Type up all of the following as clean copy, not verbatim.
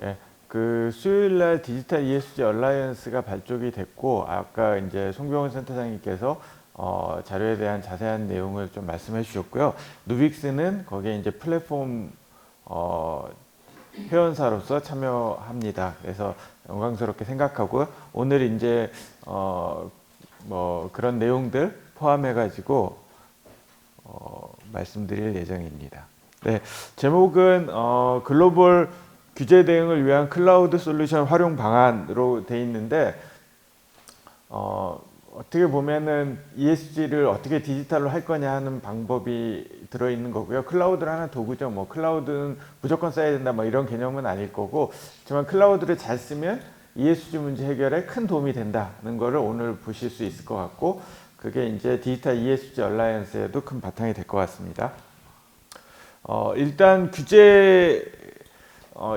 예, 그 수요일날 디지털 ESG 얼라이언스가 발족이 됐고, 아까 이제 송병훈 센터장님께서 자료에 대한 자세한 내용을 좀 말씀해 주셨고요. 누빅스는 거기에 이제 플랫폼 회원사로서 참여합니다. 그래서 영광스럽게 생각하고, 오늘 이제 뭐 그런 내용들 포함해가지고 말씀드릴 예정입니다. 네, 제목은 글로벌 규제 대응을 위한 클라우드 솔루션 활용 방안으로 돼 있는데, 어떻게 보면은 ESG를 어떻게 디지털로 할 거냐 하는 방법이 들어있는 거고요. 클라우드를 하는 도구죠. 뭐 클라우드는 무조건 써야 된다 뭐 이런 개념은 아닐 거고, 하지만 클라우드를 잘 쓰면 ESG 문제 해결에 큰 도움이 된다는 거를 오늘 보실 수 있을 것 같고, 그게 이제 디지털 ESG 얼라이언스에도 큰 바탕이 될 것 같습니다. 일단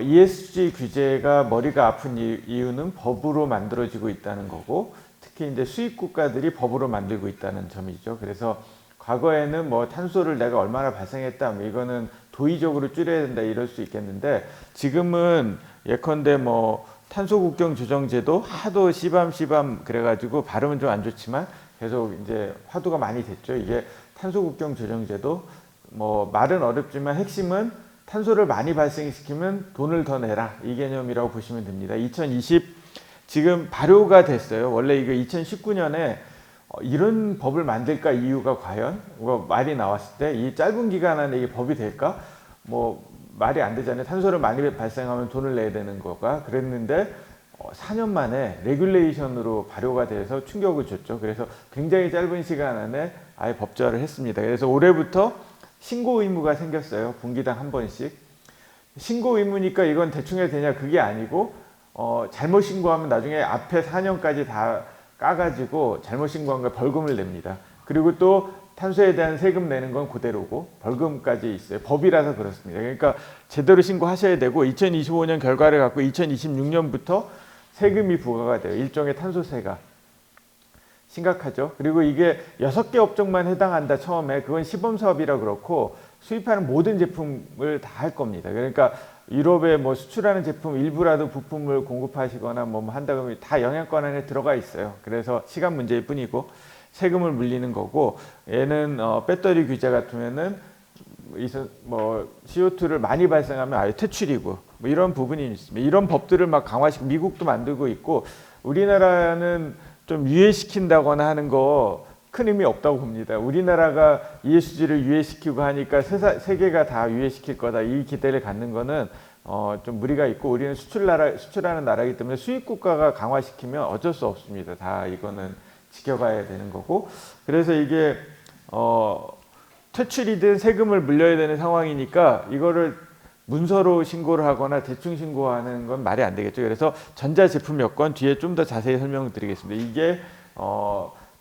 ESG 규제가 머리가 아픈 이유는 법으로 만들어지고 있다는 거고, 특히 이제 수입 국가들이 법으로 만들고 있다는 점이죠. 그래서 과거에는 뭐 탄소를 내가 얼마나 발생했다, 뭐 이거는 도의적으로 줄여야 된다 이럴 수 있겠는데, 지금은 예컨대 뭐 탄소 국경 조정제도 하도 시밤 그래가지고 발음은 좀 안 좋지만 계속 이제 화두가 많이 됐죠. 이게 탄소 국경 조정제도 뭐 말은 어렵지만 핵심은 탄소를 많이 발생시키면 돈을 더 내라, 이 개념이라고 보시면 됩니다. 2020 지금 발효가 됐어요. 원래 이거 2019년에 이런 법을 만들까 이유가 과연 말이 나왔을 때 이 짧은 기간 안에 이게 법이 될까? 뭐 말이 안 되잖아요. 탄소를 많이 발생하면 돈을 내야 되는 거가. 그랬는데 4년 만에 레귤레이션으로 발효가 돼서 충격을 줬죠. 그래서 굉장히 짧은 시간 안에 아예 법제화를 했습니다. 그래서 올해부터 신고 의무가 생겼어요. 분기당 한 번씩. 신고 의무니까 이건 대충 해도 되냐, 그게 아니고 잘못 신고하면 나중에 앞에 4년까지 다 까가지고 잘못 신고한 거 벌금을 냅니다. 그리고 또 탄소에 대한 세금 내는 건 그대로고 벌금까지 있어요. 법이라서 그렇습니다. 그러니까 제대로 신고하셔야 되고, 2025년 결과를 갖고 2026년부터 세금이 부과가 돼요. 일종의 탄소세가. 심각하죠. 그리고 이게 6개 업종만 해당한다 처음에. 그건 시범사업이라 그렇고 수입하는 모든 제품을 다 할 겁니다. 그러니까 유럽에 뭐 수출하는 제품 일부라도 부품을 공급하시거나 뭐 한다 그러면 다 영향권 안에 들어가 있어요. 그래서 시간 문제일 뿐이고 세금을 물리는 거고, 얘는 배터리 규제 같으면은 뭐 CO2를 많이 발생하면 아예 퇴출이고 뭐 이런 부분이 있습니다. 이런 법들을 막 강화시키고 미국도 만들고 있고, 우리나라는 좀 유예시킨다거나 하는 거 큰 의미 없다고 봅니다. 우리나라가 ESG를 유예시키고 하니까 세계가 다 유예시킬 거다, 이 기대를 갖는 거는 좀 무리가 있고, 우리는 수출하는 나라이기 때문에 수입 국가가 강화시키면 어쩔 수 없습니다. 다 이거는 지켜가야 되는 거고, 그래서 이게 퇴출이든 세금을 물려야 되는 상황이니까 이거를 문서로 신고를 하거나 대충 신고하는 건 말이 안 되겠죠. 그래서 전자제품 여건 뒤에 좀 더 자세히 설명을 드리겠습니다. 이게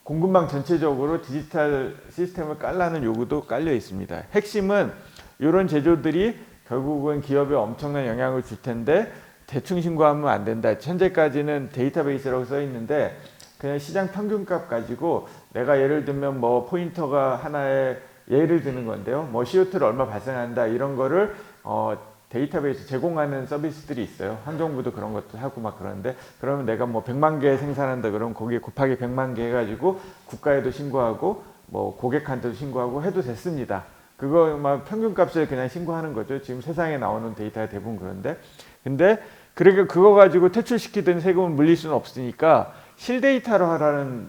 공급망 전체적으로 디지털 시스템을 깔라는 요구도 깔려 있습니다. 핵심은 이런 제조들이 결국은 기업에 엄청난 영향을 줄 텐데 대충 신고하면 안 된다. 현재까지는 데이터베이스라고 써 있는데 그냥 시장 평균값 가지고 내가 예를 들면 뭐 포인터가 하나에 예를 드는 건데요. 뭐 CO2를 얼마 발생한다 이런 거를 데이터베이스 제공하는 서비스들이 있어요. 환경부도 그런 것도 하고 막 그러는데, 그러면 내가 뭐 100만 개 생산한다 그러면 거기에 곱하기 100만 개 해가지고 국가에도 신고하고 뭐 고객한테도 신고하고 해도 됐습니다. 그거 막 평균값을 그냥 신고하는 거죠. 지금 세상에 나오는 데이터가 대부분 그런데, 근데 그러니까 그거 가지고 퇴출시키든 세금을 물릴 수는 없으니까 실데이터로 하라는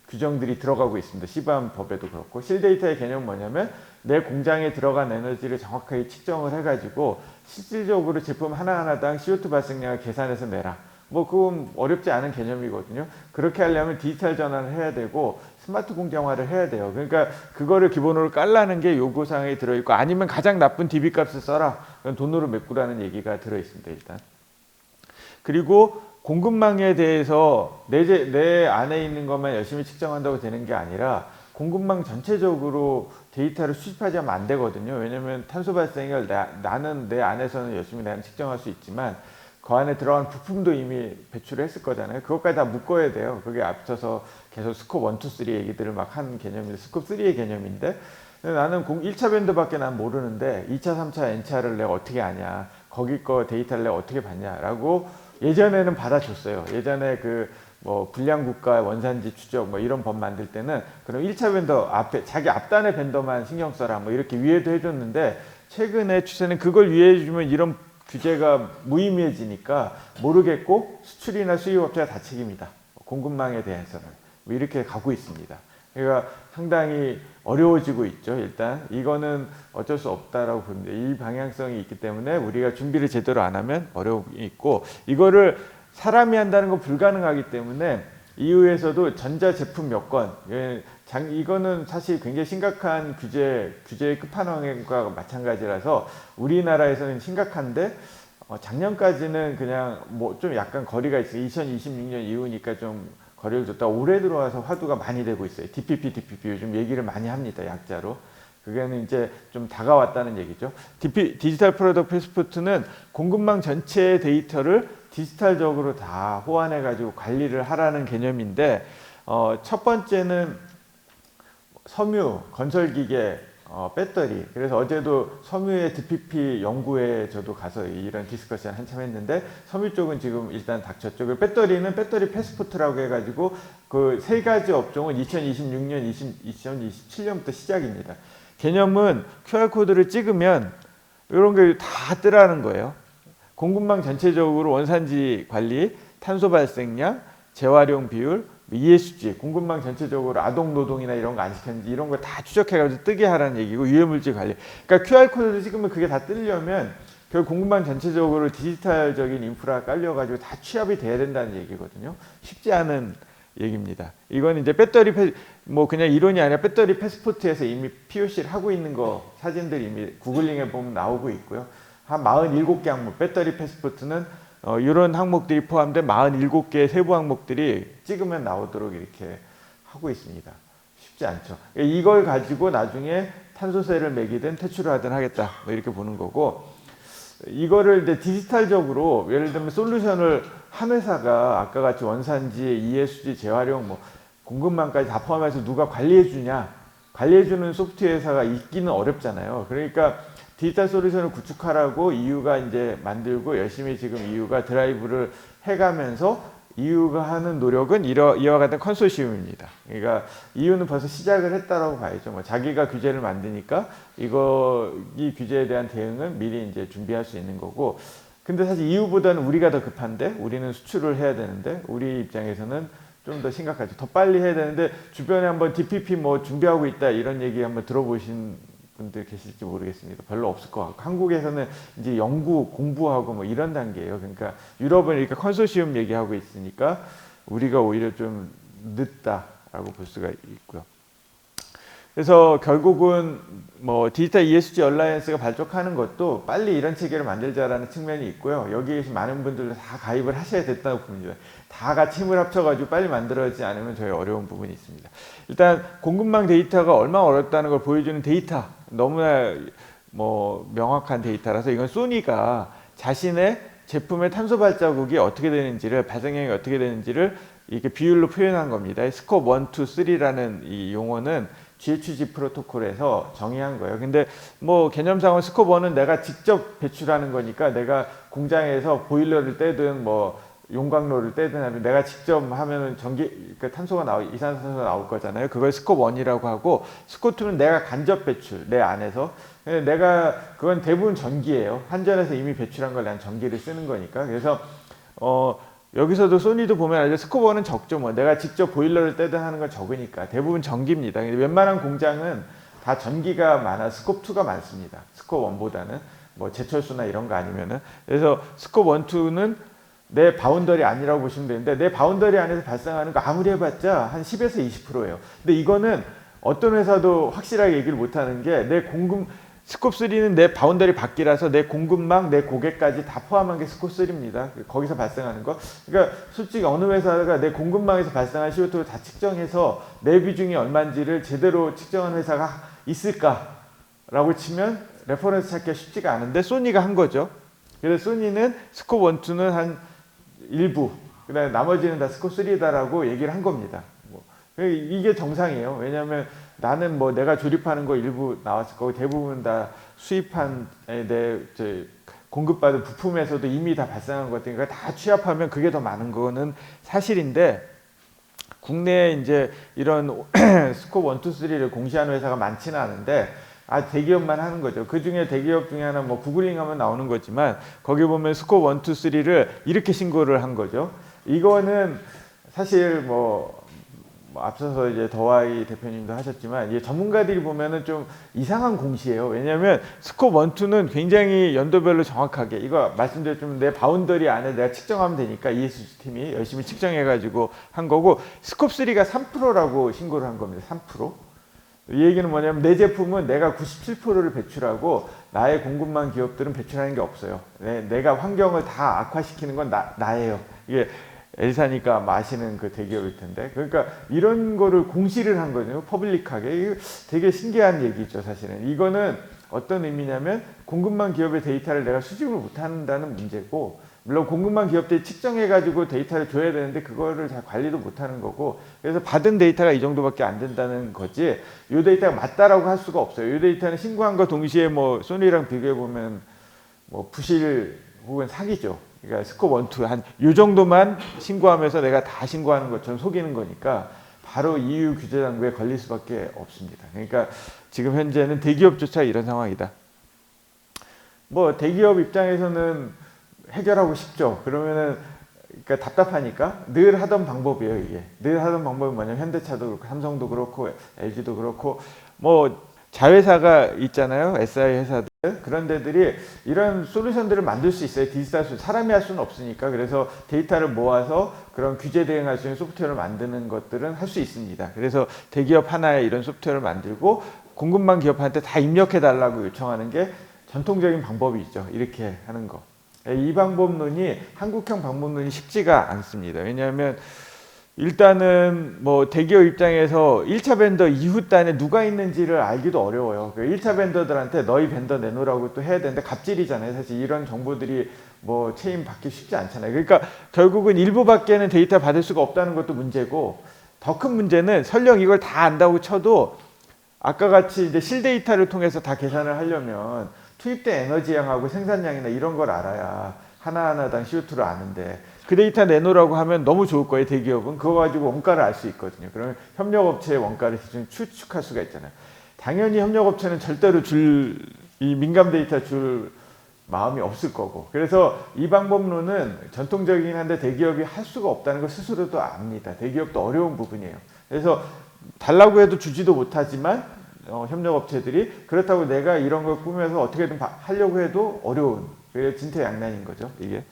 규정들이 들어가고 있습니다. 시밤 법에도 그렇고. 실데이터의 개념은 뭐냐면 내 공장에 들어간 에너지를 정확하게 측정을 해가지고 실질적으로 제품 하나하나당 CO2 발생량을 계산해서 내라. 뭐 그건 어렵지 않은 개념이거든요. 그렇게 하려면 디지털 전환을 해야 되고 스마트 공장화를 해야 돼요. 그러니까 그거를 기본으로 깔라는 게 요구사항에 들어있고, 아니면 가장 나쁜 DB값을 써라. 그건 돈으로 메꾸라는 얘기가 들어있습니다. 일단. 그리고 공급망에 대해서 내 안에 있는 것만 열심히 측정한다고 되는 게 아니라 공급망 전체적으로 데이터를 수집하지 않으면 안 되거든요. 왜냐하면 탄소 발생을 나는 내 안에서는 열심히 나는 측정할 수 있지만 그 안에 들어간 부품도 이미 배출을 했을 거잖아요. 그것까지 다 묶어야 돼요. 그게 앞서서 계속 스콥 1, 2, 3 얘기들을 막 한 개념인데, 스콥 3의 개념인데, 나는 1차 밴드밖에 난 모르는데 2차, 3차, N차를 내가 어떻게 아냐. 거기 거 데이터를 내가 어떻게 받냐라고 예전에는 받아줬어요. 예전에 그 뭐 불량국가 원산지 추적 뭐 이런 법 만들 때는 그럼 1차 벤더 앞에 자기 앞단의 벤더만 신경 써라 뭐 이렇게 위에도 해줬는데 최근에 추세는 그걸 위해주면 이런 규제가 무의미해지니까 모르겠고 수출이나 수입업체가 다 책임이다. 공급망에 대해서는 뭐 이렇게 가고 있습니다. 그러니까 상당히 어려워지고 있죠. 일단 이거는 어쩔 수 없다라고 봅니다. 이 방향성이 있기 때문에 우리가 준비를 제대로 안 하면 어려움이 있고 이거를 사람이 한다는 건 불가능하기 때문에 EU에서도 전자제품 여건 이거는 사실 굉장히 심각한 규제의 끝판왕과 마찬가지라서 우리나라에서는 심각한데 작년까지는 그냥 뭐 좀 약간 거리가 있어요. 2026년 이후니까 좀 거리를 줬다 올해 들어와서 화두가 많이 되고 있어요. DPP 요즘 얘기를 많이 합니다. 약자로. 그게는 이제 좀 다가왔다는 얘기죠. 디지털 프로덕트 패스포트는 공급망 전체의 데이터를 디지털적으로 다 호환해 가지고 관리를 하라는 개념인데 첫 번째는 섬유, 건설기계, 배터리. 그래서 어제도 섬유의 DPP 연구회에 저도 가서 이런 디스커션 한참 했는데 섬유 쪽은 지금 일단 닥쳤죠. 그리고 배터리는 배터리 패스포트라고 해가지고 그 세 가지 업종은 2026년, 2027년부터 시작입니다. 개념은 QR코드를 찍으면 이런 게 다 뜨라는 거예요. 공급망 전체적으로 원산지 관리, 탄소 발생량, 재활용 비율, ESG, 공급망 전체적으로 아동 노동이나 이런 거 안 시켰는지 이런 거 다 추적해가지고 뜨게 하라는 얘기고 유해물질 관리. 그러니까 QR코드를 찍으면 그게 다 뜨려면 결국 공급망 전체적으로 디지털적인 인프라가 깔려가지고 다 취합이 돼야 된다는 얘기거든요. 쉽지 않은 얘기입니다. 이건 이제 뭐 그냥 이론이 아니라 배터리 패스포트에서 이미 POC를 하고 있는 거 사진들 이미 구글링에 보면 나오고 있고요. 한 47개 항목, 배터리 패스포트는 이런 항목들이 포함된 47개의 세부 항목들이 찍으면 나오도록 이렇게 하고 있습니다. 쉽지 않죠. 이걸 가지고 나중에 탄소세를 매기든 퇴출을 하든 하겠다. 뭐 이렇게 보는 거고, 이거를 이제 디지털적으로 예를 들면 솔루션을 한 회사가 아까 같이 원산지, ESG, 재활용, 뭐 공급망까지 다 포함해서 누가 관리해 주냐? 관리해 주는 소프트웨어 회사가 있기는 어렵잖아요. 그러니까 디지털 솔루션을 구축하라고 EU가 이제 만들고 열심히 지금 EU가 드라이브를 해가면서 EU가 하는 노력은 이와 같은 컨소시엄입니다. 그러니까 EU는 벌써 시작을 했다라고 봐야죠. 뭐 자기가 규제를 만드니까 이 규제에 대한 대응은 미리 이제 준비할 수 있는 거고. 근데 사실 EU보다는 우리가 더 급한데 우리는 수출을 해야 되는데 우리 입장에서는 좀 더 심각하죠. 더 빨리 해야 되는데 주변에 한번 DPP 뭐 준비하고 있다 이런 얘기 한번 들어보신 분들 계실지 모르겠습니다. 별로 없을 것 같고 한국에서는 이제 연구 공부하고 뭐 이런 단계예요. 그러니까 유럽은 이렇게 컨소시엄 얘기하고 있으니까 우리가 오히려 좀 늦다라고 볼 수가 있고요. 그래서 결국은 뭐 디지털 ESG 얼라이언스가 발족하는 것도 빨리 이런 체계를 만들자라는 측면이 있고요. 여기에 계신 많은 분들도 다 가입을 하셔야 됐다고 봅니다. 다 같이 힘을 합쳐가지고 빨리 만들어지지 않으면 저희 어려운 부분이 있습니다. 일단 공급망 데이터가 얼마나 어렵다는 걸 보여주는 데이터, 너무나 뭐 명확한 데이터라서 이건 소니가 자신의 제품의 탄소 발자국이 어떻게 되는지를, 발생량이 어떻게 되는지를 이렇게 비율로 표현한 겁니다. 스코프 1, 2, 3라는 이 용어는 GHG 프로토콜에서 정의한 거예요. 근데 뭐 개념상은 스코프 1은 내가 직접 배출하는 거니까 내가 공장에서 보일러를 떼든 뭐 용광로를 떼든 하면 내가 직접 하면은 그러니까 이산화탄소가 나올 거잖아요. 그걸 스코프 1이라고 하고, 스코프 2는 내가 간접 배출, 내 안에서. 그건 대부분 전기예요. 한전에서 이미 배출한 걸 난 전기를 쓰는 거니까. 그래서 여기서도 소니도 보면 알죠. 스코프 1은 적죠. 뭐 내가 직접 보일러를 떼든 하는 건 적으니까 대부분 전기입니다. 웬만한 공장은 다 전기가 많아 스코프 2가 많습니다. 스코프 1보다는 뭐 제철소나 이런 거 아니면은. 그래서 스코프 1, 2는 내 바운더리 아니라고 보시면 되는데, 내 바운더리 안에서 발생하는 거 아무리 해봤자 한 10에서 20%예요. 근데 이거는 어떤 회사도 확실하게 얘기를 못하는 게, 스코프 3는 내 바운더리 밖이라서 내 공급망, 내 고객까지 다 포함한 게 스코프 3입니다. 거기서 발생하는 거. 그러니까 솔직히 어느 회사가 내 공급망에서 발생한 CO2를 다 측정해서 내 비중이 얼마인지를 제대로 측정한 회사가 있을까라고 치면 레퍼런스 찾기가 쉽지가 않은데 소니가 한 거죠. 그래서 소니는 스코프 1, 2는 한 일부, 그다음에 나머지는 다 스코프 3다라고 얘기를 한 겁니다. 이게 정상이에요. 왜냐하면 나는 뭐 내가 조립하는 거 일부 나왔을 거고 대부분 다 수입한 공급받은 부품에서도 이미 다 발생한 것들이니까 다 취합하면 그게 더 많은 거는 사실인데 국내에 이제 이런 스콥 1, 2, 3를 공시하는 회사가 많지는 않은데 대기업만 하는 거죠. 그 중에 대기업 중에 하나 뭐 구글링 하면 나오는 거지만 거기 보면 스콥 1, 2, 3를 이렇게 신고를 한 거죠. 이거는 사실 뭐 앞서서 이제 더와이 대표님도 하셨지만 이게 전문가들이 보면은 좀 이상한 공시예요. 왜냐하면 스콥 1, 2는 굉장히 연도별로 정확하게 이거 말씀드렸지만 내 바운더리 안에 내가 측정하면 되니까 ESG 팀이 열심히 측정해가지고 한 거고 스콥 3가 3%라고 신고를 한 겁니다. 3%. 이 얘기는 뭐냐면 내 제품은 내가 97%를 배출하고 나의 공급망 기업들은 배출하는 게 없어요. 내가 환경을 다 악화시키는 건 나예요. 이게 엘사니까 마시는 그 대기업일 텐데 그러니까 이런 거를 공시를 한 거죠. 퍼블릭하게. 이거 되게 신기한 얘기죠. 사실은 이거는 어떤 의미냐면 공급망 기업의 데이터를 내가 수집을 못한다는 문제고 물론 공급망 기업들이 측정해가지고 데이터를 줘야 되는데 그거를 잘 관리도 못하는 거고 그래서 받은 데이터가 이 정도밖에 안 된다는 거지 이 데이터가 맞다라고 할 수가 없어요. 이 데이터는 신고한과 동시에 뭐 소니랑 비교해보면 뭐 부실 혹은 사기죠. 그러니까 스콥 1, 2 한 요 정도만 신고하면서 내가 다 신고하는 것처럼 속이는 거니까 바로 EU 규제 당국에 걸릴 수밖에 없습니다. 그러니까 지금 현재는 대기업조차 이런 상황이다. 뭐 대기업 입장에서는 해결하고 싶죠. 그러면은 그러니까 답답하니까 늘 하던 방법이에요. 이게 늘 하던 방법이 뭐냐면 현대차도 그렇고 삼성도 그렇고 LG도 그렇고 뭐 자회사가 있잖아요. SI 회사들 그런 데들이 이런 솔루션들을 만들 수 있어요. 디지털 사람이 할 수는 없으니까 그래서 데이터를 모아서 그런 규제 대응할 수 있는 소프트웨어를 만드는 것들은 할 수 있습니다. 그래서 대기업 하나에 이런 소프트웨어를 만들고 공급망 기업한테 다 입력해 달라고 요청하는 게 전통적인 방법이 있죠. 이렇게 하는 거. 이 방법론이 한국형 방법론이 쉽지가 않습니다. 왜냐하면 일단은 뭐 대기업 입장에서 1차 벤더 이후 단에 누가 있는지를 알기도 어려워요. 1차 벤더들한테 너희 벤더 내놓으라고 또 해야 되는데 갑질이잖아요. 사실 이런 정보들이 뭐 체인 받기 쉽지 않잖아요. 그러니까 결국은 일부밖에는 데이터 받을 수가 없다는 것도 문제고 더 큰 문제는 설령 이걸 다 안다고 쳐도 아까 같이 이제 실데이터를 통해서 다 계산을 하려면 투입된 에너지량하고 생산량이나 이런 걸 알아야 하나하나당 CO2를 아는데 그 데이터 내놓으라고 하면 너무 좋을 거예요. 대기업은 그거 가지고 원가를 알 수 있거든요. 그러면 협력업체의 원가를 대충 추측할 수가 있잖아요. 당연히 협력업체는 절대로 이 민감 데이터 줄 마음이 없을 거고 그래서 이 방법론은 전통적이긴 한데 대기업이 할 수가 없다는 걸 스스로도 압니다. 대기업도 어려운 부분이에요. 그래서 달라고 해도 주지도 못하지만 협력업체들이 그렇다고 내가 이런 걸 꾸며서 어떻게든 하려고 해도 어려운 그게 진퇴양난인 거죠. 이게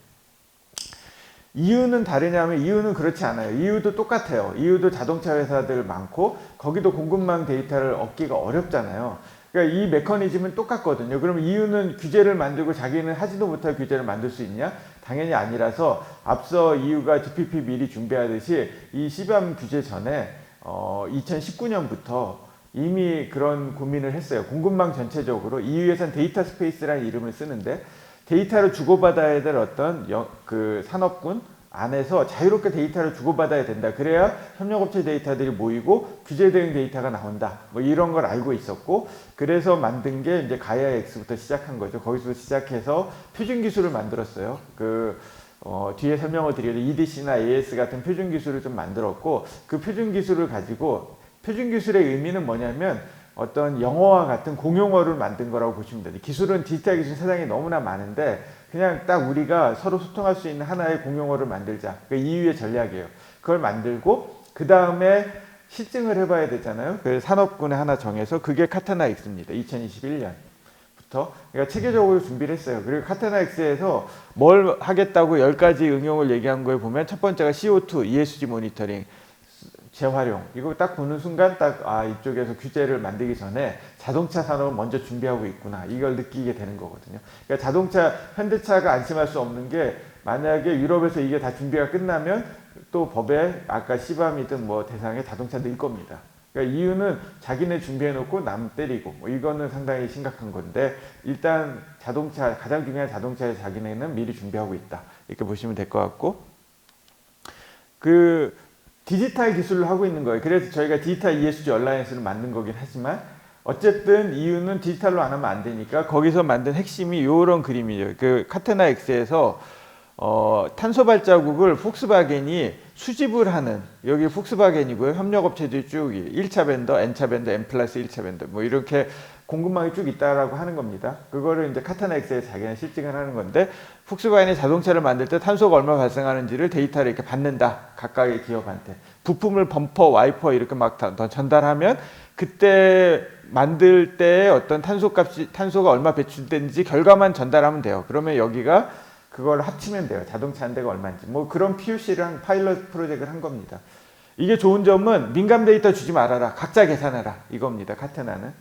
이유는 다르냐면 이유는 그렇지 않아요. 이유도 똑같아요. 이유도 자동차 회사들 많고 거기도 공급망 데이터를 얻기가 어렵잖아요. 그러니까 이 메커니즘은 똑같거든요. 그럼 이유는 규제를 만들고 자기는 하지도 못할 규제를 만들 수 있냐? 당연히 아니라서 앞서 이유가 GPP 미리 준비하듯이 이 CBAM 규제 전에 2019년부터 이미 그런 고민을 했어요. 공급망 전체적으로 EU에서는 데이터 스페이스라는 이름을 쓰는데 데이터를 주고받아야 될 어떤 그 산업군 안에서 자유롭게 데이터를 주고받아야 된다. 그래야 협력업체 데이터들이 모이고 규제 대응 데이터가 나온다. 뭐 이런 걸 알고 있었고 그래서 만든 게 이제 가이아 X부터 시작한 거죠. 거기서 시작해서 표준 기술을 만들었어요. 뒤에 설명을 드리려도 EDC나 AS 같은 표준 기술을 좀 만들었고 그 표준 기술을 가지고 표준 기술의 의미는 뭐냐면 어떤 영어와 같은 공용어를 만든 거라고 보시면 돼요. 기술은 디지털 기술 세상에 너무나 많은데 그냥 딱 우리가 서로 소통할 수 있는 하나의 공용어를 만들자. 그 EU의 전략이에요. 그걸 만들고 그 다음에 실증을 해봐야 되잖아요. 그 산업군에 하나 정해서 그게 카타나 X입니다. 2021년부터. 그러니까 체계적으로 준비를 했어요. 그리고 카타나 X에서 뭘 하겠다고 10가지 응용을 얘기한 거에 보면 첫 번째가 CO2, ESG 모니터링. 재활용 이거 딱 보는 순간 딱 이쪽에서 규제를 만들기 전에 자동차 산업을 먼저 준비하고 있구나 이걸 느끼게 되는 거거든요. 그러니까 자동차 현대차가 안심할 수 없는 게 만약에 유럽에서 이게 다 준비가 끝나면 또 법에 아까 시밤이든 뭐 대상에 자동차 넣을 겁니다. 그러니까 이유는 자기네 준비해놓고 남 때리고 뭐 이거는 상당히 심각한 건데 일단 자동차 가장 중요한 자동차에 자기네는 미리 준비하고 있다 이렇게 보시면 될 것 같고 디지털 기술을 하고 있는 거예요. 그래서 저희가 디지털 ESG 얼라이언스를 만든 거긴 하지만 어쨌든 이유는 디지털로 안 하면 안 되니까 거기서 만든 핵심이 이런 그림이에요. 그 카테나 X에서 탄소 발자국을 폭스바겐이 수집을 하는, 여기 폭스바겐이고요. 협력업체들이 쭉 1차 벤더, N차 벤더, N 플러스 1차 벤더 뭐 이렇게 공급망이 쭉 있다라고 하는 겁니다. 그거를 이제 카테나 X에 자기는 실증을 하는 건데, 폭스바겐이 자동차를 만들 때 탄소가 얼마 발생하는지를 데이터를 이렇게 받는다. 각각의 기업한테. 부품을 범퍼, 와이퍼 이렇게 막 더 전달하면 그때 만들 때 어떤 탄소가 얼마 배출되는지 결과만 전달하면 돼요. 그러면 여기가 그걸 합치면 돼요. 자동차 한 대가 얼마인지. 뭐 그런 POC를 한 파일럿 프로젝트를 한 겁니다. 이게 좋은 점은 민감 데이터 주지 말아라. 각자 계산해라. 이겁니다. 카테나는.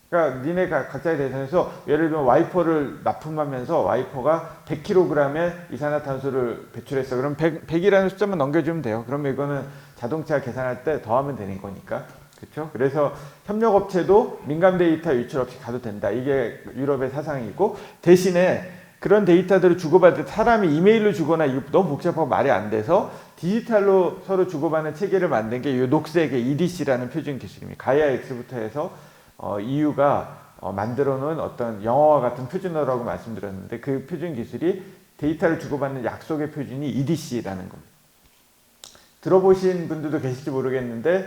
그러니까 니네가 각자 계산해서 예를 들면 와이퍼를 납품하면서 와이퍼가 100kg의 이산화탄소를 배출했어. 그럼 100이라는 숫자만 넘겨주면 돼요. 그러면 이거는 자동차 계산할 때 더하면 되는 거니까. 그렇죠? 그래서 협력업체도 민감 데이터 유출 없이 가도 된다. 이게 유럽의 사상이고, 대신에 그런 데이터들을 주고받을 때 사람이 이메일로 주거나 이거 너무 복잡하고 말이 안 돼서 디지털로 서로 주고받는 체계를 만든 게 이 녹색의 EDC라는 표준 기술입니다. 가이아 X부터 해서 EU가 만들어 놓은 어떤 영어와 같은 표준어라고 말씀드렸는데, 그 표준 기술이 데이터를 주고받는 약속의 표준이 EDC라는 겁니다. 들어보신 분들도 계실지 모르겠는데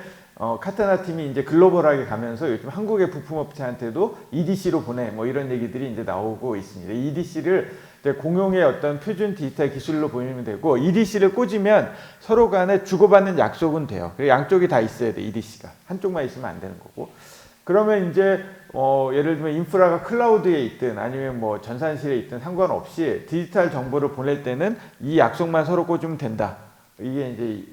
카테나 팀이 이제 글로벌하게 가면서 요즘 한국의 부품업체한테도 EDC로 보내 뭐 이런 얘기들이 이제 나오고 있습니다. EDC를 이제 공용의 어떤 표준 디지털 기술로 보이면 되고, EDC를 꽂으면 서로 간에 주고받는 약속은 돼요. 양쪽이 다 있어야 돼. EDC가 한쪽만 있으면 안 되는 거고. 그러면 이제 예를 들면 인프라가 클라우드에 있든 아니면 뭐 전산실에 있든 상관없이 디지털 정보를 보낼 때는 이 약속만 서로 꽂으면 된다. 이게 이제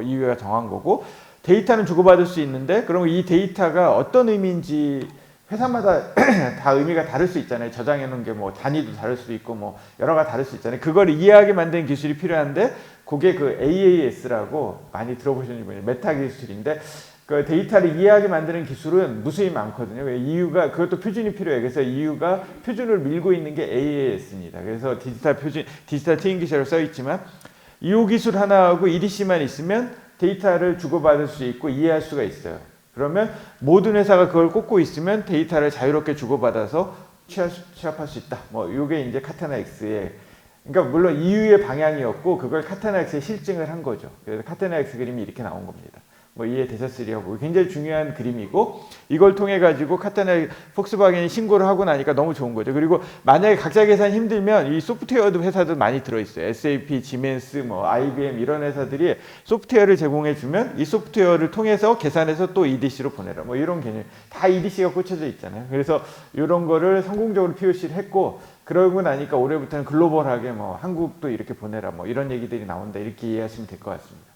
EU가 정한 거고, 데이터는 주고받을 수 있는데, 그러면 이 데이터가 어떤 의미인지 회사마다 다 의미가 다를 수 있잖아요. 저장해 놓은 게 뭐 단위도 다를 수 있고 뭐 여러 가지 다를 수 있잖아요. 그걸 이해하게 만드는 기술이 필요한데, 그게 그 AAS라고 많이 들어보셨는지 모르겠는데 메타 기술인데, 그 데이터를 이해하게 만드는 기술은 무수히 많거든요. EU가 그것도 표준이 필요해요. 그래서 EU가 표준을 밀고 있는 게 AAS입니다. 그래서 디지털 표준, 디지털 트윈 기술로 써 있지만, 이 기술 하나하고 EDC만 있으면 데이터를 주고받을 수 있고 이해할 수가 있어요. 그러면 모든 회사가 그걸 꽂고 있으면 데이터를 자유롭게 주고받아서 취합할 수 있다. 뭐 이게 이제 카테나 X의, 그러니까 물론 EU의 방향이었고 그걸 카테나 X에 실증을 한 거죠. 그래서 카테나 X 그림이 이렇게 나온 겁니다. 뭐 이해되셨으리라고. 굉장히 중요한 그림이고, 이걸 통해 가지고 카테나 폭스바겐이 신고를 하고 나니까 너무 좋은 거죠. 그리고 만약에 각자 계산 힘들면 이 소프트웨어도 회사들 많이 들어있어요. SAP, 지멘스, 뭐 IBM 이런 회사들이 소프트웨어를 제공해 주면 이 소프트웨어를 통해서 계산해서 또 EDC로 보내라. 뭐 이런 개념. 다 EDC가 꽂혀져 있잖아요. 그래서 이런 거를 성공적으로 POC를 했고, 그러고 나니까 올해부터는 글로벌하게 뭐 한국도 이렇게 보내라. 뭐 이런 얘기들이 나온다. 이렇게 이해하시면 될 것 같습니다.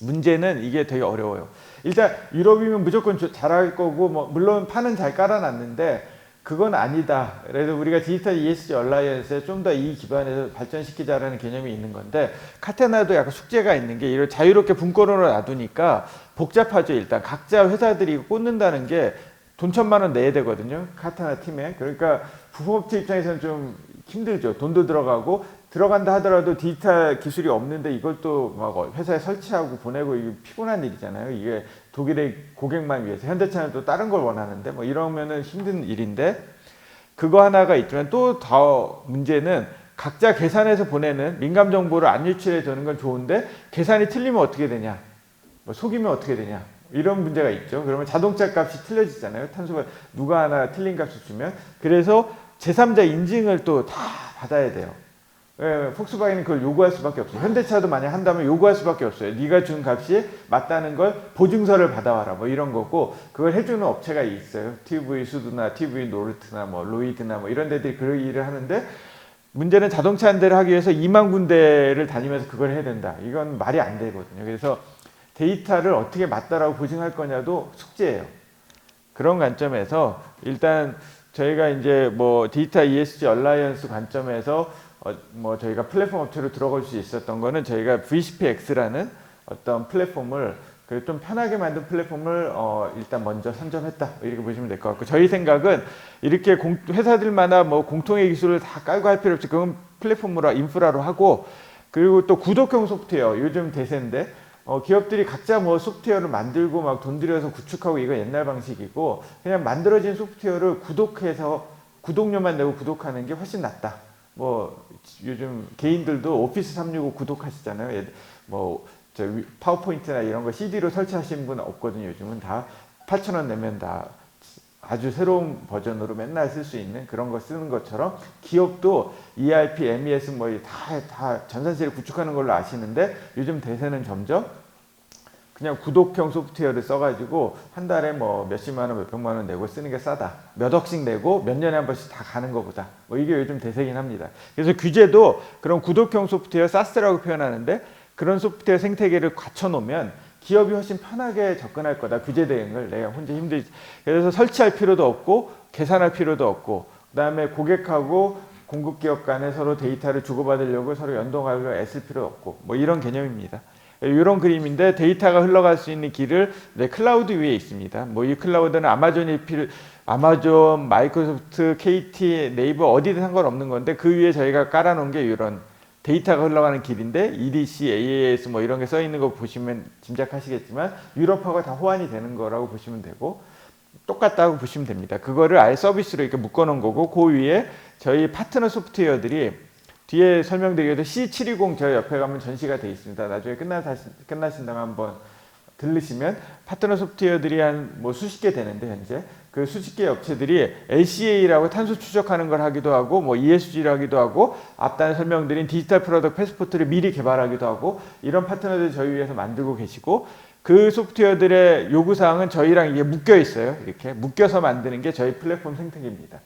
문제는 이게 되게 어려워요. 일단 유럽이면 무조건 잘할 거고, 뭐 물론 판은 잘 깔아놨는데 그건 아니다. 그래서 우리가 디지털 ESG 얼라이언스에 좀 더 이 기반에서 발전시키자라는 개념이 있는 건데, 카테나도 약간 숙제가 있는 게 이걸 자유롭게 분권으로 놔두니까 복잡하죠. 일단 각자 회사들이 꽂는다는 게 돈 1,000만 원 내야 되거든요. 카테나 팀에. 그러니까 부품업체 입장에서는 좀 힘들죠. 돈도 들어가고, 들어간다 하더라도 디지털 기술이 없는데 이걸 또 막 회사에 설치하고 보내고, 이게 피곤한 일이잖아요. 이게 독일의 고객만 위해서. 현대차는 또 다른 걸 원하는데 뭐 이러면은 힘든 일인데, 그거 하나가 있지만 또 더 문제는 각자 계산해서 보내는 민감 정보를 안 유출해 두는 건 좋은데, 계산이 틀리면 어떻게 되냐, 뭐 속이면 어떻게 되냐, 이런 문제가 있죠. 그러면 자동차 값이 틀려지잖아요. 탄소가 누가 하나 틀린 값을 주면. 그래서 제3자 인증을 또 다 받아야 돼요. 예, 폭스바겐은 그걸 요구할 수밖에 없어요. 현대차도 만약 한다면 요구할 수밖에 없어요. 네가 준 값이 맞다는 걸 보증서를 받아와라. 뭐 이런 거고, 그걸 해주는 업체가 있어요. TV 수드나 TV 노르트나 뭐 로이드나 뭐 이런 데들이 그 일을 하는데, 문제는 자동차 한 대를 하기 위해서 2만 군데를 다니면서 그걸 해야 된다. 이건 말이 안 되거든요. 그래서 데이터를 어떻게 맞다라고 보증할 거냐도 숙제예요. 그런 관점에서 일단 저희가 이제 뭐 디지털 ESG 얼라이언스 관점에서 뭐 저희가 플랫폼 업체로 들어갈 수 있었던 거는, 저희가 VCPX라는 어떤 플랫폼을 좀 편하게 만든 플랫폼을 일단 먼저 선점했다, 이렇게 보시면 될 것 같고, 저희 생각은 이렇게 회사들마다 뭐 공통의 기술을 다 깔고 할 필요 없이 그건 플랫폼으로 인프라로 하고, 그리고 또 구독형 소프트웨어 요즘 대세인데, 기업들이 각자 뭐 소프트웨어를 만들고 막 돈 들여서 구축하고 이거 옛날 방식이고 그냥 만들어진 소프트웨어를 구독료만 내고 구독하는 게 훨씬 낫다. 뭐 요즘 개인들도 오피스 365 구독하시잖아요. 뭐저 파워포인트나 이런 거 CD로 설치하시는 분 없거든요. 요즘은 다 8,000원 내면 다 아주 새로운 버전으로 맨날 쓸 수 있는 그런 거 쓰는 것처럼 기업도 ERP, MES 뭐 다 전산실을 구축하는 걸로 아시는데 요즘 대세는 점점 그냥 구독형 소프트웨어를 써가지고 한 달에 뭐 몇십만 원, 몇백만 원 내고 쓰는 게 싸다. 몇 억씩 내고 몇 년에 한 번씩 다 가는 것보다. 뭐 이게 요즘 대세긴 합니다. 그래서 규제도 그런 구독형 소프트웨어 SaaS라고 표현하는데 그런 소프트웨어 생태계를 갖춰놓으면 기업이 훨씬 편하게 접근할 거다. 규제 대응을 내가 혼자 힘들지. 그래서 설치할 필요도 없고 계산할 필요도 없고 그다음에 고객하고 공급기업 간에 서로 데이터를 주고받으려고 서로 연동하고 애쓸 필요 없고 뭐 이런 개념입니다. 이런 그림인데 데이터가 흘러갈 수 있는 길을 클라우드 위에 있습니다. 뭐 이 클라우드는 아마존, 마이크로소프트, KT, 네이버 어디든 상관없는 건데 그 위에 저희가 깔아놓은 게 이런 데이터가 흘러가는 길인데 EDC, AAS 뭐 이런 게 써 있는 거 보시면 짐작하시겠지만 유럽하고 다 호환이 되는 거라고 보시면 되고 똑같다고 보시면 됩니다. 그거를 아예 서비스로 이렇게 묶어 놓은 거고 그 위에 저희 파트너 소프트웨어들이 뒤에 설명드리기도 C720 저 옆에 가면 전시가 되어 있습니다. 나중에 끝나신 다음에 한번 들르시면 파트너 소프트웨어들이 한 뭐 수십 개 되는데 현재 그 수십 개 업체들이 LCA라고 탄소 추적하는 걸 하기도 하고 뭐 ESG를 하기도 하고 앞단에 설명드린 디지털 프로덕트 패스포트를 미리 개발하기도 하고 이런 파트너들 저희 위해서 만들고 계시고 그 소프트웨어들의 요구사항은 저희랑 이게 묶여 있어요. 이렇게 묶여서 만드는 게 저희 플랫폼 생태계입니다.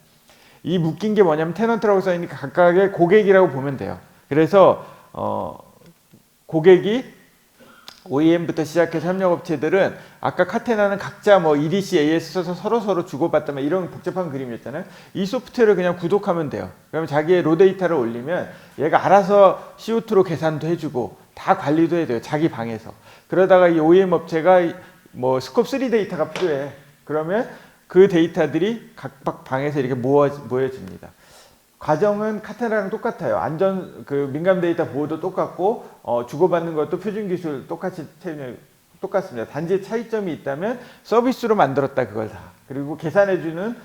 이 묶인 게 뭐냐면 테넌트라고 써있으니까 각각의 고객이라고 보면 돼요. 그래서 고객이 OEM부터 시작해서 협력업체들은 아까 카테나는 각자 뭐 EDC, AS 써서 서로 주고받다면 이런 복잡한 그림이었잖아요. 이 소프트웨어를 그냥 구독하면 돼요. 그러면 자기의 로 데이터를 올리면 얘가 알아서 CO2로 계산도 해주고 다 관리도 해야 돼요. 자기 방에서. 그러다가 이 OEM 업체가 뭐 스콥 3 데이터가 필요해. 그러면 그 데이터들이 각 방에서 이렇게 모여집니다. 과정은 카테나랑 똑같아요. 그 민감 데이터 보호도 똑같고 주고받는 것도 표준 기술 똑같습니다. 단지 차이점이 있다면 서비스로 만들었다 그걸 다. 그리고 계산해주는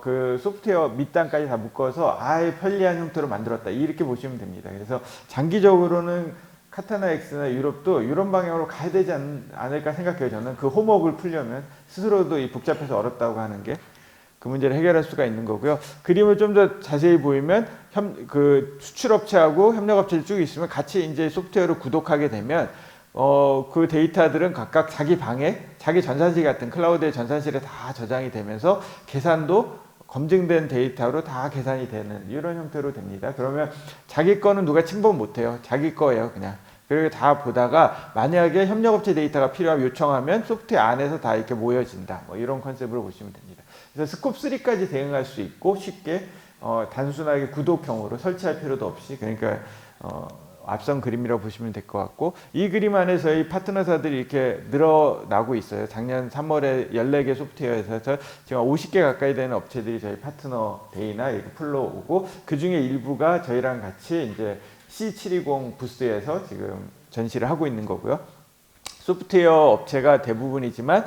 그 소프트웨어 밑단까지 다 묶어서 아예 편리한 형태로 만들었다. 이렇게 보시면 됩니다. 그래서 장기적으로는 카타나 X나 유럽도 이런 방향으로 가야 되지 않을까 생각해요. 저는 그 홈워크를 풀려면 스스로도 이 복잡해서 어렵다고 하는 게 그 문제를 해결할 수가 있는 거고요. 그림을 좀 더 자세히 보이면 그 수출업체하고 협력업체를 쭉 있으면 같이 이제 소프트웨어를 구독하게 되면 그 데이터들은 각각 자기 방에 자기 전산실 같은 클라우드의 전산실에 다 저장이 되면서 계산도 검증된 데이터로 다 계산이 되는 이런 형태로 됩니다. 그러면 자기 거는 누가 침범 못해요. 자기 거예요, 그냥. 그리고 다 보다가 만약에 협력업체 데이터가 필요하면 요청하면 소프트웨어 안에서 다 이렇게 모여진다. 뭐 이런 컨셉으로 보시면 됩니다. 그래서 스콥 3까지 대응할 수 있고 쉽게 단순하게 구독형으로 설치할 필요도 없이 그러니까 앞선 그림이라고 보시면 될 것 같고 이 그림 안에 저희 파트너사들이 이렇게 늘어나고 있어요. 작년 3월에 14개 소프트웨어에서 지금 50개 가까이 되는 업체들이 저희 파트너 데이나 이렇게 풀로 오고 그 중에 일부가 저희랑 같이 이제 C720 부스에서 지금 전시를 하고 있는 거고요. 소프트웨어 업체가 대부분이지만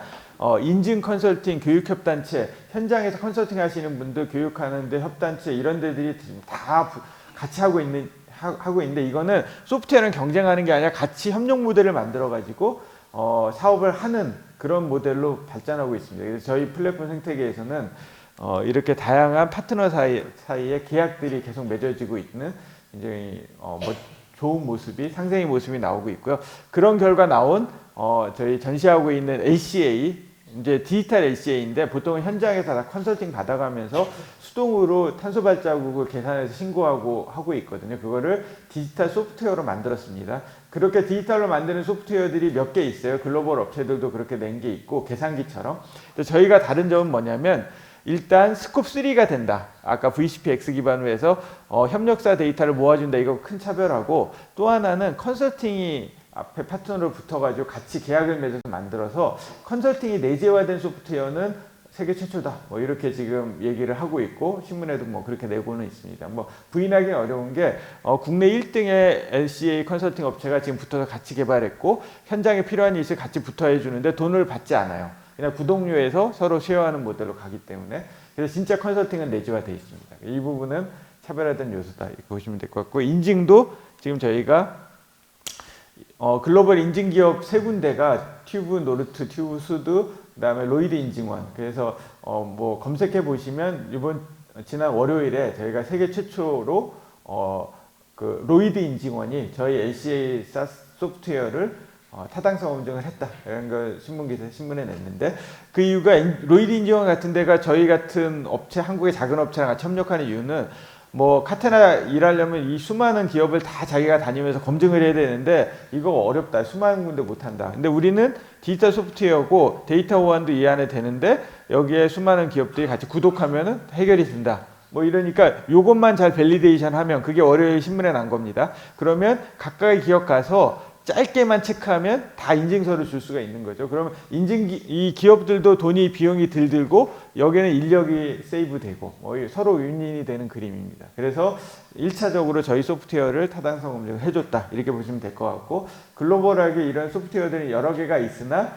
인증 컨설팅, 교육협단체, 현장에서 컨설팅 하시는 분들 교육하는데 협단체 이런 데들이 다 같이 하고 있는데 이거는 소프트웨어랑 경쟁하는 게 아니라 같이 협력 모델을 만들어 가지고 사업을 하는 그런 모델로 발전하고 있습니다. 그래서 저희 플랫폼 생태계에서는 이렇게 다양한 파트너 사이에 계약들이 계속 맺어지고 있는 굉장히 좋은 모습이 상생의 모습이 나오고 있고요. 그런 결과 나온 저희 전시하고 있는 LCA 이제 디지털 LCA인데 보통은 현장에서 다 컨설팅 받아가면서 수동으로 탄소 발자국을 계산해서 신고하고 하고 있거든요. 그거를 디지털 소프트웨어로 만들었습니다. 그렇게 디지털로 만드는 소프트웨어들이 몇 개 있어요. 글로벌 업체들도 그렇게 낸 게 있고 계산기처럼. 저희가 다른 점은 뭐냐면 일단 스콥 3가 된다. 아까 VCPX 기반으로 해서 협력사 데이터를 모아준다. 이거 큰 차별하고 또 하나는 컨설팅이 앞에 파트너로 붙어가지고 같이 계약을 맺어서 만들어서 컨설팅이 내재화된 소프트웨어는 세계 최초다. 뭐 이렇게 지금 얘기를 하고 있고 신문에도 뭐 그렇게 내고는 있습니다. 뭐 부인하기 어려운 게 국내 1등의 LCA 컨설팅 업체가 지금 붙어서 같이 개발했고 현장에 필요한 일을 같이 붙어 해주는데 돈을 받지 않아요. 그냥 구독료에서 서로 쉐어하는 모델로 가기 때문에 그래서 진짜 컨설팅은 내재화되어 있습니다. 이 부분은 차별화된 요소다 이렇게 보시면 될 것 같고 인증도 지금 저희가 글로벌 인증 기업 세 군데가 튜브 노르트, 튜브 수드, 그다음에 로이드 인증원. 그래서 뭐 검색해 보시면 지난 월요일에 저희가 세계 최초로 그 로이드 인증원이 저희 LCA SaaS 소프트웨어를 타당성 검증을 했다 이런 걸 신문에 냈는데 그 이유가 로이드 인증원 같은 데가 저희 같은 업체 한국의 작은 업체랑 같이 협력하는 이유는 뭐 카테나 일하려면 이 수많은 기업을 다 자기가 다니면서 검증을 해야 되는데 이거 어렵다. 수많은 군데 못한다. 근데 우리는 디지털 소프트웨어고 데이터 호환도 이 안에 되는데 여기에 수많은 기업들이 같이 구독하면 해결이 된다. 뭐 이러니까 요것만 잘 밸리데이션 하면 그게 월요일 신문에 난 겁니다. 그러면 각각의 기업 가서 짧게만 체크하면 다 인증서를 줄 수가 있는 거죠. 그러면 이 기업들도 비용이 덜 들고 여기는 인력이 세이브되고 서로 윈윈이 되는 그림입니다. 그래서 1차적으로 저희 소프트웨어를 타당성 검증을 해줬다 이렇게 보시면 될 것 같고 글로벌하게 이런 소프트웨어들이 여러 개가 있으나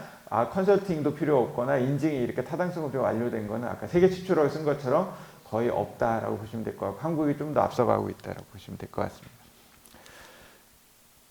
컨설팅도 필요 없거나 인증이 이렇게 타당성 검증 완료된 거는 아까 세계 최초로 쓴 것처럼 거의 없다라고 보시면 될 것 같고 한국이 좀 더 앞서가고 있다라고 보시면 될 것 같습니다.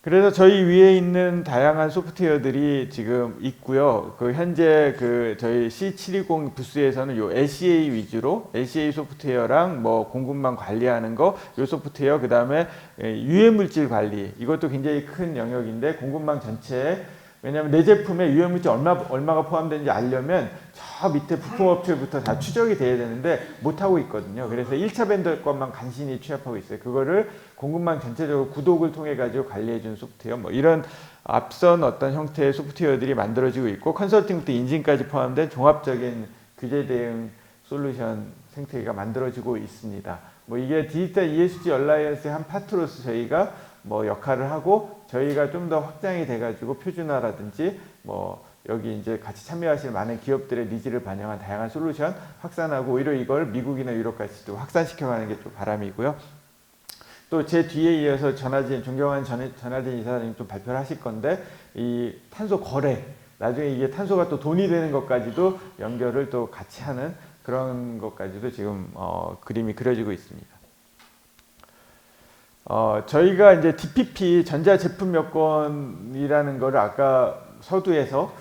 그래서 저희 위에 있는 다양한 소프트웨어들이 지금 있고요. 현재 저희 C720 부스에서는 요 LCA 위주로 LCA 소프트웨어랑 뭐 공급망 관리하는 거, 요 소프트웨어, 그 다음에 유해 물질 관리 이것도 굉장히 큰 영역인데 공급망 전체에 왜냐하면 내 제품에 유해 물질 얼마가 포함되는지 알려면 저 밑에 부품업체부터 다 추적이 돼야 되는데 못하고 있거든요. 그래서 1차 벤더 것만 간신히 취합하고 있어요. 그거를 공급망 전체적으로 구독을 통해 가지고 관리해주는 소프트웨어 뭐 이런 앞선 어떤 형태의 소프트웨어들이 만들어지고 있고 컨설팅부터 인증까지 포함된 종합적인 규제 대응 솔루션 생태계가 만들어지고 있습니다. 뭐 이게 디지털 ESG 얼라이언스의 한 파트로서 저희가 뭐 역할을 하고 저희가 좀 더 확장이 돼가지고 표준화라든지 뭐 여기 이제 같이 참여하실 많은 기업들의 니즈를 반영한 다양한 솔루션 확산하고 오히려 이걸 미국이나 유럽까지도 확산시켜가는 게 좀 바람이고요. 또 제 뒤에 이어서 존경하는 전하진 이사장님 좀 발표를 하실 건데 이 탄소 거래 나중에 이게 탄소가 또 돈이 되는 것까지도 연결을 또 같이 하는 그런 것까지도 지금 그림이 그려지고 있습니다. 저희가 이제 DPP 전자제품 여건이라는 거를 아까 서두에서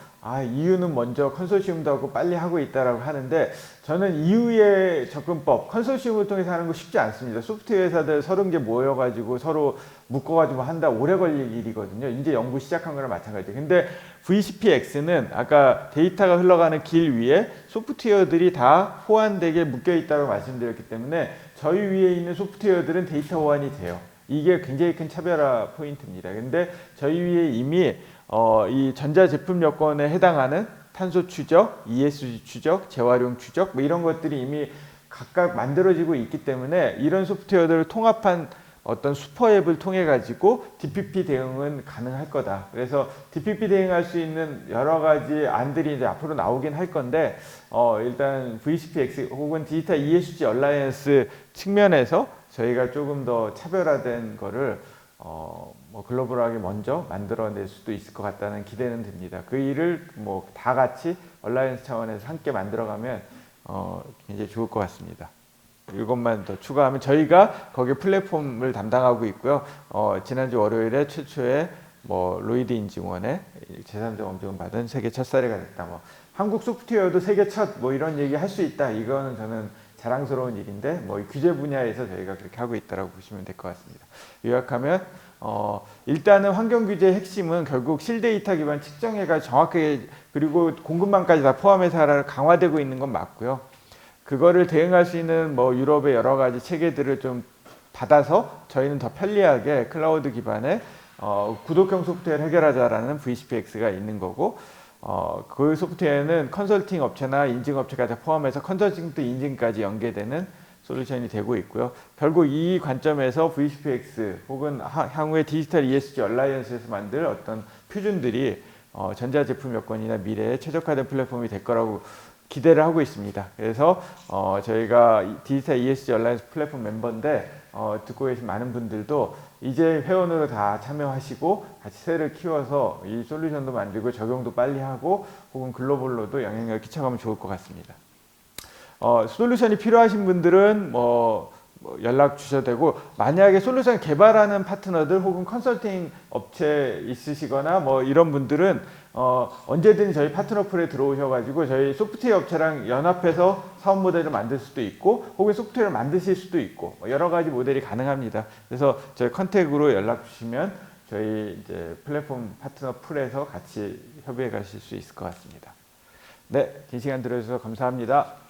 이유는 먼저 컨소시엄도 하고 빨리 하고 있다라고 하는데 저는 이유의 접근법 컨소시엄을 통해서 하는 거 쉽지 않습니다. 소프트웨어 회사들 30개 모여가지고 서로 묶어가지고 한다 오래 걸릴 일이거든요. 이제 연구 시작한 거랑 마찬가지예요. 근데 VCPX는 아까 데이터가 흘러가는 길 위에 소프트웨어들이 다 호환되게 묶여 있다고 말씀드렸기 때문에 저희 위에 있는 소프트웨어들은 데이터 호환이 돼요. 이게 굉장히 큰 차별화 포인트입니다. 근데 저희 위에 이미 이 전자제품 여건에 해당하는 탄소 추적, ESG 추적, 재활용 추적 뭐 이런 것들이 이미 각각 만들어지고 있기 때문에 이런 소프트웨어들을 통합한 어떤 슈퍼앱을 통해 가지고 DPP 대응은 가능할 거다. 그래서 DPP 대응할 수 있는 여러 가지 안들이 이제 앞으로 나오긴 할 건데 일단 VCPX 혹은 디지털 ESG 얼라이언스 측면에서 저희가 조금 더 차별화된 거를 뭐 글로벌하게 먼저 만들어낼 수도 있을 것 같다는 기대는 듭니다. 그 일을 뭐 다 같이 얼라이언스 차원에서 함께 만들어가면 굉장히 좋을 것 같습니다. 이것만 더 추가하면 저희가 거기에 플랫폼을 담당하고 있고요. 지난주 월요일에 최초의 뭐 로이드 인증원에 제3자 검증을 받은 세계 첫 사례가 됐다. 뭐 한국 소프트웨어도 세계 첫 뭐 이런 얘기 할 수 있다. 이거는 저는 자랑스러운 일인데 뭐 규제 분야에서 저희가 그렇게 하고 있다라고 보시면 될 것 같습니다. 요약하면 일단은 환경 규제의 핵심은 결국 실데이터 기반 측정해가 정확하게 그리고 공급망까지 다 포함해서 하나를 강화되고 있는 건 맞고요. 그거를 대응할 수 있는 뭐 유럽의 여러 가지 체계들을 좀 받아서 저희는 더 편리하게 클라우드 기반의 구독형 소프트웨어를 해결하자라는 VCPX가 있는 거고 그 소프트웨어는 컨설팅 업체나 인증 업체까지 포함해서 컨설팅부터 인증까지 연계되는 솔루션이 되고 있고요. 결국 이 관점에서 VCPX 혹은 향후의 디지털 ESG 얼라이언스에서 만들 어떤 표준들이 전자제품 여건이나 미래에 최적화된 플랫폼이 될 거라고 기대를 하고 있습니다. 그래서 저희가 디지털 ESG 얼라이언스 플랫폼 멤버인데 듣고 계신 많은 분들도 이제 회원으로 다 참여하시고 같이 새를 키워서 이 솔루션도 만들고 적용도 빨리 하고 혹은 글로벌로도 영향력을 끼쳐가면 좋을 것 같습니다. 솔루션이 필요하신 분들은 연락 주셔도 되고, 만약에 솔루션 개발하는 파트너들 혹은 컨설팅 업체 있으시거나 이런 분들은 언제든 저희 파트너 풀에 들어오셔가지고 저희 소프트웨어 업체랑 연합해서 사업 모델을 만들 수도 있고 혹은 소프트웨어를 만드실 수도 있고 여러 가지 모델이 가능합니다. 그래서 저희 컨택으로 연락 주시면 저희 이제 플랫폼 파트너 풀에서 같이 협의해 가실 수 있을 것 같습니다. 네, 긴 시간 들어주셔서 감사합니다.